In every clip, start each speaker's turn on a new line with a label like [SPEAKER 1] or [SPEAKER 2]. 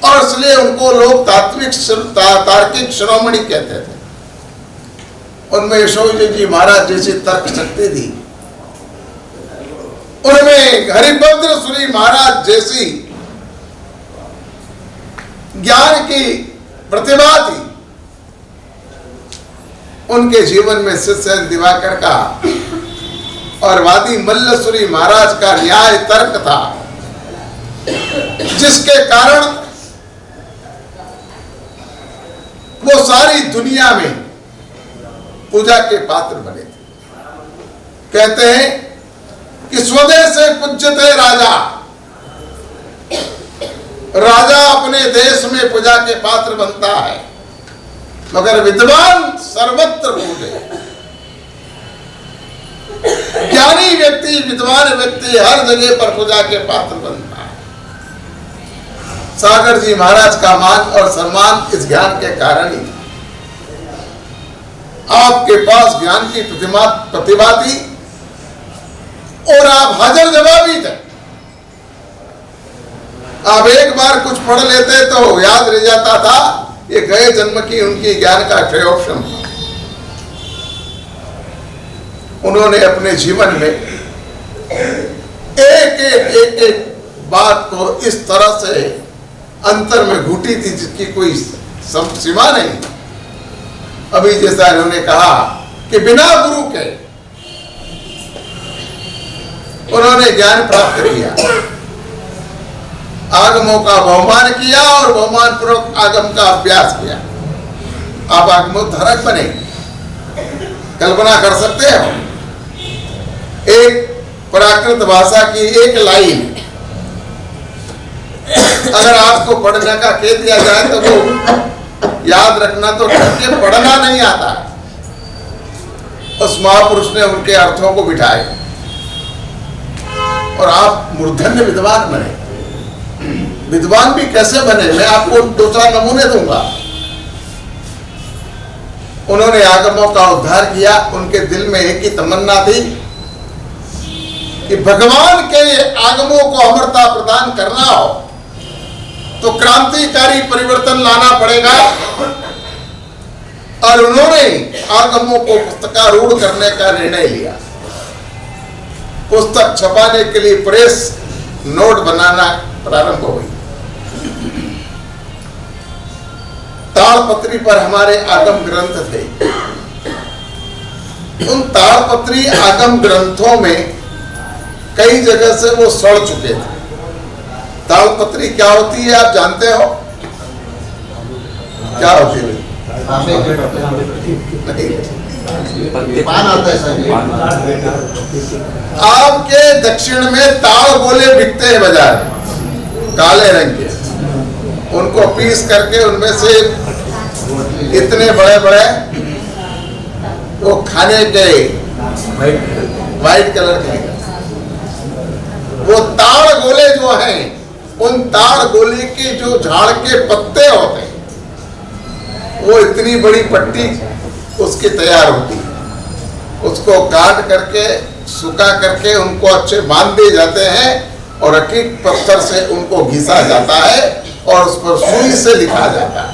[SPEAKER 1] और इसलिए उनको लोग तार्किक शिरोमणि कहते थे। उनमें यशोजी जी महाराज जैसी तर्क शक्ति थी, उनमें हरिभद्र श्री महाराज जैसी ज्ञान की प्रतिभा थी। उनके जीवन में शिष्य दिवाकर का और वादी मल्लेश्वरी महाराज का न्याय तर्क था, जिसके कारण वो सारी दुनिया में पूजा के पात्र बने थे। कहते हैं कि स्वदेश से पूज्यते राजा, राजा अपने देश में पूजा के पात्र बनता है, मगर विद्वान सर्वत्र पूजे। ज्ञानी व्यक्ति, विद्वान व्यक्ति हर जगह पर पूजा के पात्र बनता है। सागर जी महाराज का मान और सम्मान इस ज्ञान के कारण ही। आपके पास ज्ञान की प्रतिभा थी और आप हाजिर जवाबी थे। आप एक बार कुछ पढ़ लेते तो याद रह जाता था, ये गए जन्म की उनकी ज्ञान का क्षयोक्षम था। उन्होंने अपने जीवन में एक बात को इस तरह से अंतर में घुटी थी जिसकी कोई सीमा नहीं। अभी जैसा इन्होंने कहा कि बिना गुरु के उन्होंने ज्ञान प्राप्त किया, आगमों का बहुमान किया और बहुमान पूर्वक आगम का अभ्यास किया। आप आगमोद्धारक बने, कल्पना कर सकते हो एक प्राकृत भाषा की एक लाइन अगर आपको पढ़ने का कह दिया जाए तो वो याद रखना तो ठीक है, पढ़ना नहीं आता। उस महापुरुष ने उनके अर्थों को बिठाए और आप मूर्धन्य विद्वान बने। विद्वान भी कैसे बने, मैं आपको 2-4 नमूने दूंगा। उन्होंने आगमों का उद्धार किया। उनके दिल में एक ही तमन्ना थी कि भगवान के आगमों को अमरता प्रदान करना हो तो क्रांतिकारी परिवर्तन लाना पड़ेगा। और उन्होंने आगमों को पुस्तकारूढ़ करने का निर्णय लिया। पुस्तक छपाने के लिए प्रेस नोट बनाना प्रारंभ हो गई। ताड़पत्री पर हमारे आगम ग्रंथ थे। उन ताड़पत्री आगम ग्रंथों में कई जगह से वो सड़ चुके थे। ताड़पत्री क्या होती है आप जानते हो? क्या होती है? आपके दक्षिण में ताड़ गोले बिकते हैं बाजार में, काले रंग के। उनको पीस करके उनमें से इतने बड़े बड़े वो खाने के वाइट कलर के वो ताड़ गोले जो हैं, उन ताड़ गोले के जो झाड़ के पत्ते होते हैं वो इतनी बड़ी पट्टी उसकी तैयार होती है। उसको काट करके सुखा करके उनको अच्छे बांध दिए जाते हैं और रकीक पत्थर से उनको घिसा जाता है और उस पर सुई से लिखा जाता है।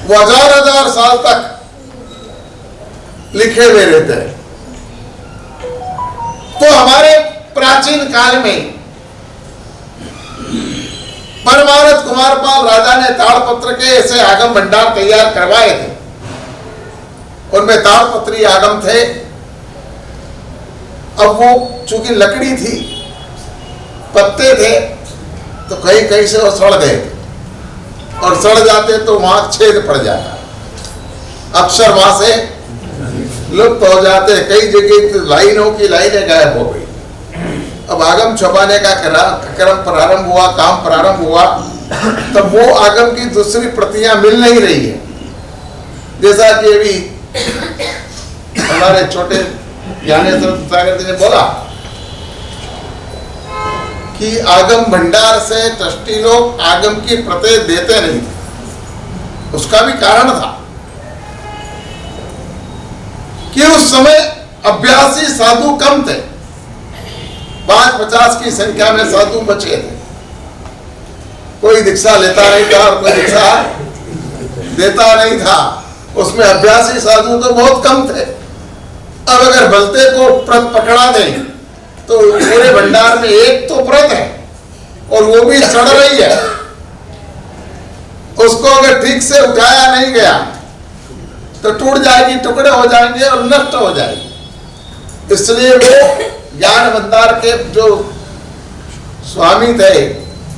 [SPEAKER 1] वो हजार साल तक लिखे हुए रहते हैं। तो हमारे प्राचीन काल में परमानंद कुमारपाल राजा ने ताड़पत्र के ऐसे आगम भंडार तैयार करवाए थे। उनमें ताड़पत्री आगम थे। अब वो चूंकि लकड़ी थी, पत्ते थे, तो कहीं कहीं से वो सड़ गए थे और सड़ जाते तो वहां छेद पड़ जाता, अक्षर वहां से लुप्त हो जाते। कई जगह लाइनों की लाइनें गायब हो गई। अब आगम छपाने का क्रम प्रारंभ हुआ, काम प्रारंभ हुआ, तब वो आगम की दूसरी प्रतियां मिल नहीं रही है। जैसा कि अभी हमारे छोटे ज्ञानेश्वर सागर जी ने बोला कि आगम भंडार से ट्रस्टी लोग आगम की प्रतें देते नहीं थे। उसका भी कारण था कि उस समय अभ्यासी साधु कम थे। 5-50 की संख्या में साधु बचे थे। कोई दीक्षा लेता नहीं था और कोई दीक्षा देता नहीं था। उसमें अभ्यासी साधु तो बहुत कम थे। अब अगर बलते को प्रत पकड़ा दें तो पूरे भंडार में एक तो प्रत है और वो भी सड़ रही है, उसको अगर ठीक से उठाया नहीं गया तो टूट जाएगी, टुकड़े हो जाएंगे और नष्ट हो जाएगी। इसलिए वो ज्ञान भंडार के जो स्वामी थे,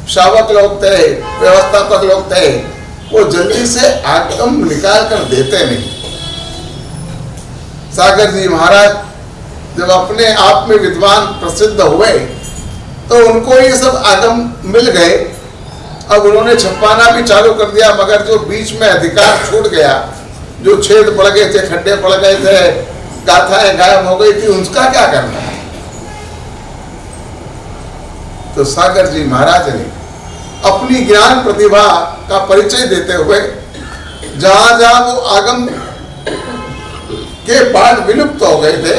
[SPEAKER 1] शावक लोग थे, व्यवस्थापक लोग थे, वो जल्दी से आगम निकाल कर देते नहीं। सागर जी महाराज जब अपने आप में विद्वान प्रसिद्ध हुए तो उनको ये सब आगम मिल गए। अब उन्होंने छपाना भी चालू कर दिया, मगर जो बीच में अधिकार छूट गया, जो छेद पड़ गए थे, खड्डे पड़ गए थे, गाथाएं गायब हो गई थी, उसका क्या करना है। तो सागर जी महाराज ने अपनी ज्ञान प्रतिभा का परिचय देते हुए जहां जहां वो आगम के पाठ विलुप्त हो गए थे,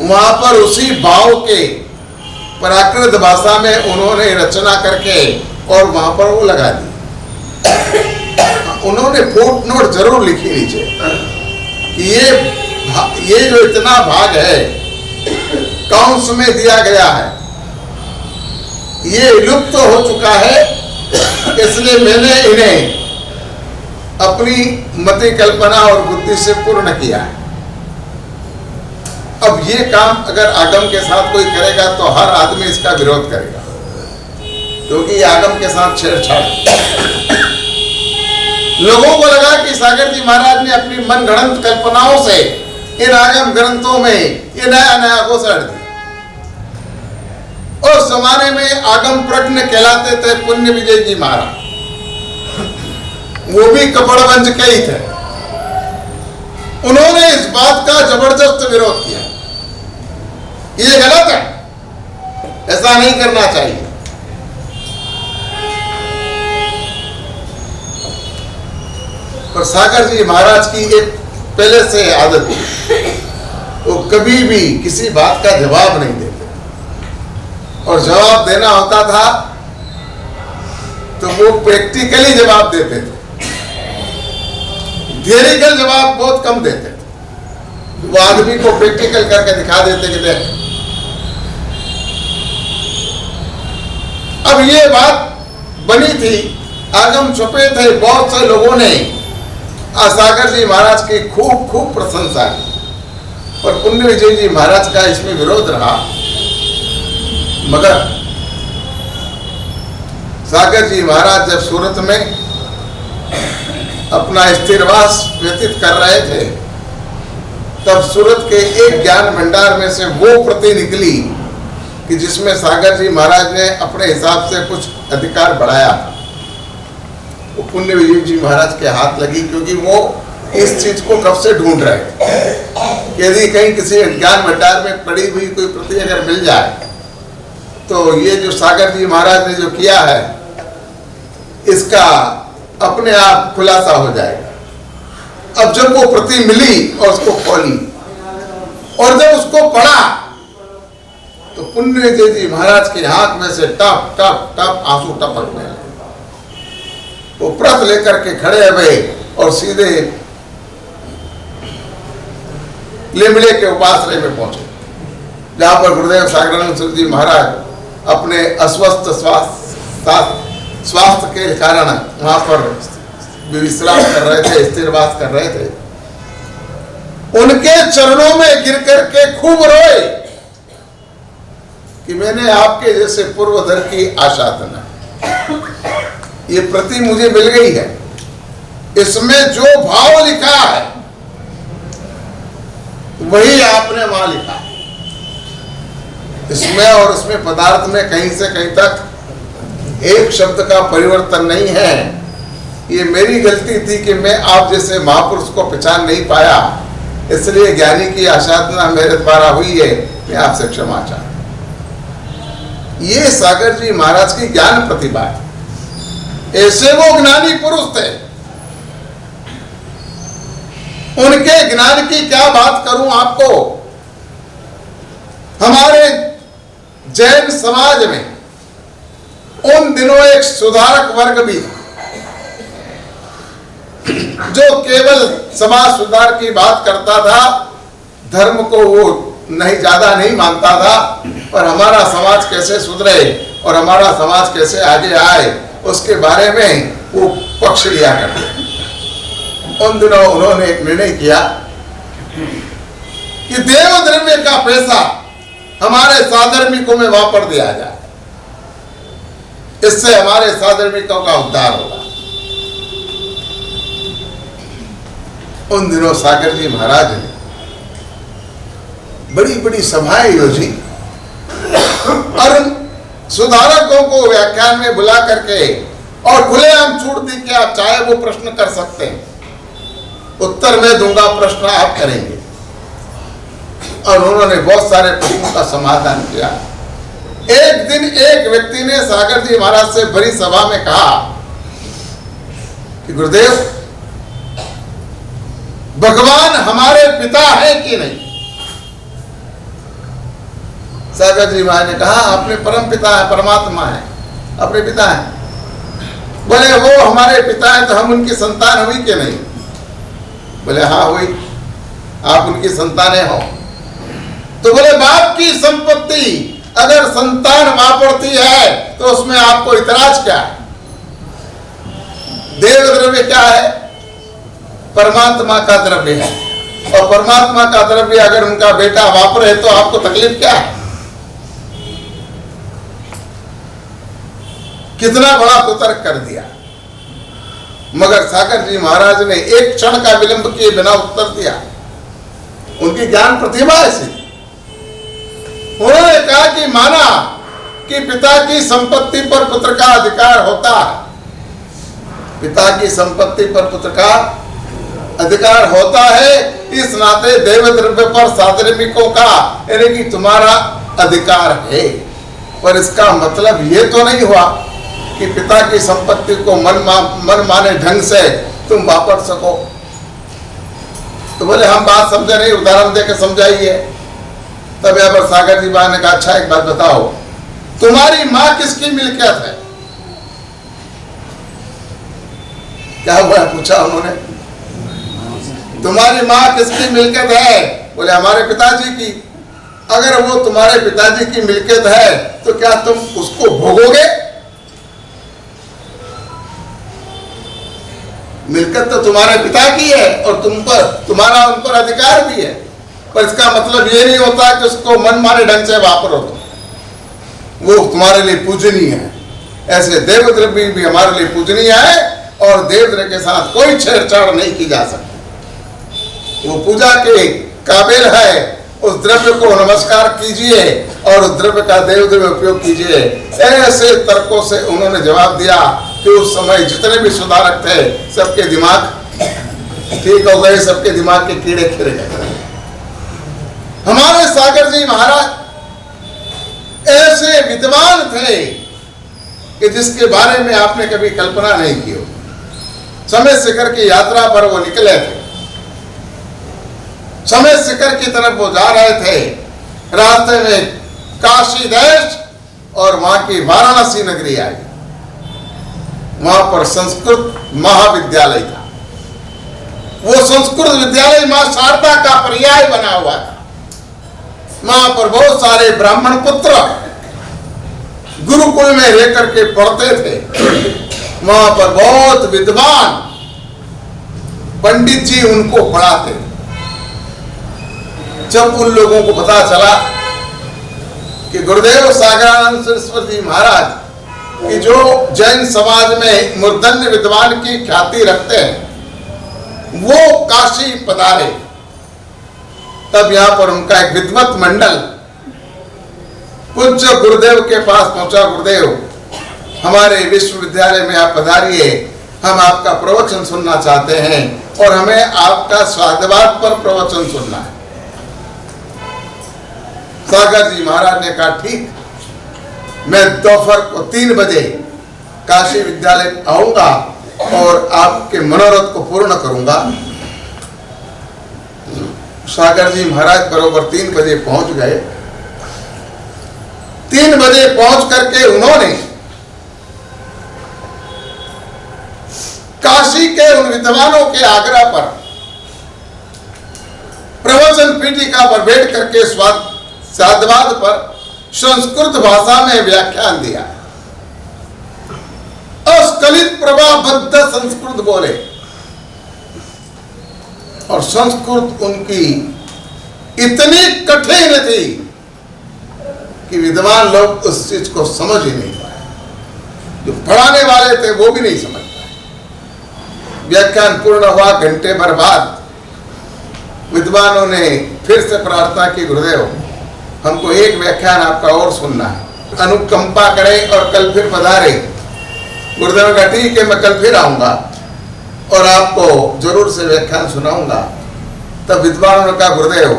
[SPEAKER 1] वहां पर उसी भाव के प्राकृत भाषा में उन्होंने रचना करके और वहां पर वो लगा दी। उन्होंने फुट नोट जरूर लिखी नीचे कि ये जो इतना भाग है काउंस में दिया गया है, ये लुप्त हो चुका है, इसलिए मैंने इन्हें अपनी मति कल्पना और बुद्धि से पूर्ण किया है। अब ये काम अगर आगम के साथ कोई करेगा तो हर आदमी इसका विरोध करेगा, क्योंकि ये आगम के साथ छेड़छाड़। लोगों को लगा कि सागर जी महाराज ने अपनी मन गढ़ंत कल्पनाओं से इन आगम ग्रंथों में ये नया नया घोषण दिया। और जमाने में आगम प्रज्ञ कहलाते थे पुण्य विजय जी महाराज, वो भी कपड़वंज के ही थे। उन्होंने इस बात का जबरदस्त विरोध किया, ये गलत है, ऐसा नहीं करना चाहिए। पर सागर जी महाराज की एक पहले से आदत थी, वो कभी भी किसी बात का जवाब नहीं देते, और जवाब देना होता था तो वो प्रैक्टिकली जवाब देते थे, थियरिकल जवाब बहुत कम देते थे। वो आदमी को प्रैक्टिकल करके दिखा देते कि देख। अब ये बात बनी थी, आगम छुपे थे, बहुत से लोगों ने सागर जी महाराज की खूब खूब प्रशंसा की, और पुण्य विजय जी महाराज का इसमें विरोध रहा। मगर सागर जी महाराज जब सूरत में अपना स्थिरवास व्यतीत कर रहे थे, तब सूरत के एक ज्ञान भंडार में से वो प्रति निकली कि जिसमें सागर जी महाराज ने अपने हिसाब से कुछ अधिकार बढ़ाया। वो पुण्य विजय जी महाराज के हाथ लगी, क्योंकि वो इस चीज को कब से ढूंढ रहे थे। यदि कहीं किसी ज्ञान भंडार में पड़ी हुई कोई प्रति अगर मिल जाए तो ये जो सागर जी महाराज ने जो किया है, इसका अपने आप खुलासा हो जाएगा। अब जब वो प्रति मिली और उसको खोली और जब उसको पढ़ा तो पुण्य विजय जी महाराज के हाथ में से टप टप टप आंसू टपक गए। वो प्रत लेकर के खड़े हुए और सीधे लिमड़े के उपासने में पहुंचे, जहां पर गुरुदेव सागरानंद जी महाराज अपने अस्वस्थ स्वास्थ्य के कारण वहां पर विश्राम कर रहे थे, स्थिरवास कर रहे थे। उनके चरणों में गिर करके खूब रोए कि मैंने आपके जैसे पूर्वधर की आशा तना, ये प्रति मुझे मिल गई है, इसमें जो भाव लिखा है वही आपने वहां लिखा है। इसमें और उसमें पदार्थ में कहीं से कहीं तक एक शब्द का परिवर्तन नहीं है। ये मेरी गलती थी कि मैं आप जैसे महापुरुष को पहचान नहीं पाया, इसलिए ज्ञानी की आशाधना मेरे द्वारा हुई है, मैं आपसे क्षमा चाहता हूं। ये सागर जी महाराज की ज्ञान प्रतिभा है। ऐसे वो ज्ञानी पुरुष थे, उनके ज्ञान की क्या बात करूं आपको। हमारे जैन समाज में उन दिनों एक सुधारक वर्ग भी था जो केवल समाज सुधार की बात करता था, धर्म को वो ज्यादा नहीं मानता था, पर हमारा समाज कैसे सुधरे और हमारा समाज कैसे आगे आए उसके बारे में वो पक्ष लिया करते। उन दिनों उन्होंने एक निर्णय किया कि देव द्रव्य का पैसा हमारे साधर्मिकों में वापर दिया जाए, इससे हमारे साधर्मिकों का उद्धार होगा। उन दिनों सागर जी महाराज ने बड़ी बड़ी सभाएं योजी और सुधारकों को व्याख्यान में बुला करके और खुलेआम छूट दी कि आप चाहे वो प्रश्न कर सकते हैं, उत्तर मैं दूंगा, प्रश्न आप करेंगे। और उन्होंने बहुत सारे प्रश्नों का समाधान किया। एक दिन एक व्यक्ति ने सागर जी महाराज से भरी सभा में कहा कि गुरुदेव, भगवान हमारे पिता है कि नहीं? सागर जी महाराज ने कहा, अपने परम पिता है, परमात्मा है, अपने पिता है। बोले वो हमारे पिता है तो हम उनकी संतान हुई कि नहीं? बोले हाँ हुई, आप उनकी संतानें हो। तो बोले बाप की संपत्ति अगर संतान वापरती है तो उसमें आपको इतराज क्या है? देव द्रव्य क्या है? परमात्मा का द्रव्य है, और परमात्मा का द्रव्य अगर उनका बेटा वापरे तो आपको तकलीफ क्या है? कितना बड़ा कुतर्क कर दिया। मगर सागर जी महाराज ने एक क्षण का विलंब किए बिना उत्तर दिया। उनकी ज्ञान प्रतिभा ऐसी। उन्होंने कहा कि माना कि पिता की संपत्ति पर पुत्र का अधिकार होता है, पिता की संपत्ति पर पुत्र का अधिकार होता है, इस नाते देव द्रव्य पर साधर्मिकों का यानी कि तुम्हारा अधिकार है। पर इसका मतलब ये तो नहीं हुआ कि पिता की संपत्ति को मन माने ढंग से तुम वापर सको। तो बोले हम बात समझे नहीं, उदाहरण देकर समझाइए। तब यहाँ पर सागर जी महाराज ने कहा, अच्छा एक बात बताओ, तुम्हारी माँ किसकी मिल्कियत है? क्या हुआ पूछा उन्होंने, तुम्हारी माँ किसकी मिल्कियत है? बोले हमारे पिताजी की। अगर वो तुम्हारे पिताजी की मिल्कियत है तो क्या तुम उसको भोगोगे? मिल्कियत तो तुम्हारे पिता की है और तुम पर तुम्हारा उन पर अधिकार भी है, पर इसका मतलब ये नहीं होता कि उसको मन माने ढंग से वापरो, वो तुम्हारे लिए पूजनीय है। ऐसे देव द्रव्य भी हमारे लिए पूजनीय है और देव द्रव्य के साथ कोई छेड़छाड़ नहीं की जा सकती। वो पूजा के काबिल है, उस द्रव्य को नमस्कार कीजिए और उस द्रव्य का देव द्रव्य उपयोग कीजिए। ऐसे तर्कों से उन्होंने जवाब दिया कि उस समय जितने भी सुधारक थे सबके दिमाग ठीक हो गए, सबके दिमाग के कीड़े खिरे गए। हमारे सागर जी महाराज ऐसे विद्वान थे कि जिसके बारे में आपने कभी कल्पना नहीं की हो। समय शिखर की यात्रा पर वो निकले थे, समय शिखर की तरफ वो जा रहे थे। रास्ते में काशी देश और वहां की वाराणसी नगरी आई। वहां पर संस्कृत महाविद्यालय था। वो संस्कृत विद्यालय मां शारदा का पर्याय बना हुआ था। वहां पर बहुत सारे ब्राह्मण पुत्र गुरुकुल में रहकर के पढ़ते थे। वहां पर बहुत विद्वान पंडित जी उनको पढ़ाते थे। जब उन लोगों को पता चला कि गुरुदेव सागरानंद सरस्वती जी महाराज कि जो जैन समाज में मूर्धन्य विद्वान की ख्याति रखते हैं, वो काशी पधारे, तब यहाँ पर उनका एक विद्वत मंडल पूज्य गुरुदेव के पास पहुंचा। गुरुदेव, हमारे विश्वविद्यालय में आप पधारिए, हम आपका प्रवचन सुनना चाहते हैं और हमें आपका स्वादवाद पर प्रवचन सुनना है। सागर जी महाराज ने कहा, ठीक, मैं दोपहर को 3 बजे काशी विद्यालय आऊंगा और आपके मनोरथ को पूर्ण करूंगा। सागर जी महाराज बरोबर 3 बजे पहुंच गए। 3 बजे पहुंच करके उन्होंने काशी के उन विद्वानों के आग्रह पर प्रवचन पीठिका पर बैठ करके साधवाद पर संस्कृत भाषा में व्याख्यान दिया। अस्खलित प्रभाबद्ध संस्कृत बोले और संस्कृत उनकी इतनी कठिन थी कि विद्वान लोग उस चीज को समझ ही नहीं पाए, जो पढ़ाने वाले थे वो भी नहीं समझ पाए। व्याख्यान पूर्ण हुआ, घंटे भर बाद विद्वानों ने फिर से प्रार्थना की, गुरुदेव हमको एक व्याख्यान आपका और सुनना है, अनुकंपा करें और कल फिर पधारे। गुरुदेव का ठीक है, मैं कल फिर आऊंगा और आपको जरूर से व्याख्यान सुनाऊंगा। तब विद्वानों ने कहा, गुरुदेव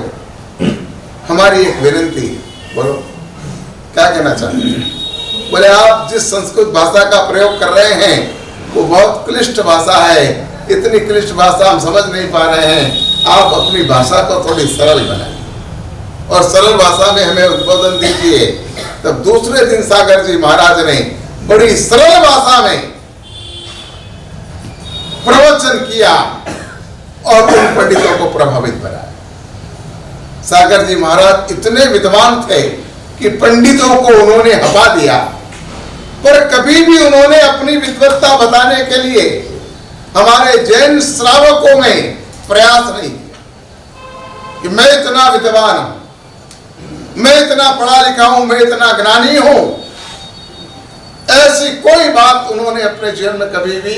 [SPEAKER 1] हमारी एक विनती। बोलो क्या कहना चाहते हैं? बोले आप जिस संस्कृत भाषा का प्रयोग कर रहे हैं वो बहुत क्लिष्ट भाषा है, इतनी क्लिष्ट भाषा हम समझ नहीं पा रहे हैं, आप अपनी भाषा को थोड़ी सरल बनाएं और सरल भाषा में हमें उद्बोधन दीजिए। तब दूसरे दिन सागर जी महाराज ने बड़ी सरल भाषा में प्रवचन किया और उन पंडितों को प्रभावित बनाया। सागर जी महाराज इतने विद्वान थे कि पंडितों को उन्होंने हपा दिया, पर कभी भी उन्होंने अपनी विद्वत्ता बताने के लिए हमारे जैन श्रावकों में प्रयास नहीं किया कि मैं इतना विद्वान हूं, मैं इतना पढ़ा लिखा हूं, मैं इतना ज्ञानी हूं। ऐसी कोई बात उन्होंने अपने जीवन में कभी भी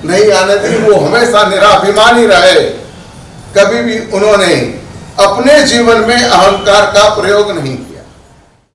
[SPEAKER 1] नहीं आने दी। वो हमेशा निराभिमानी रहे, कभी भी उन्होंने अपने जीवन में अहंकार का प्रयोग नहीं किया।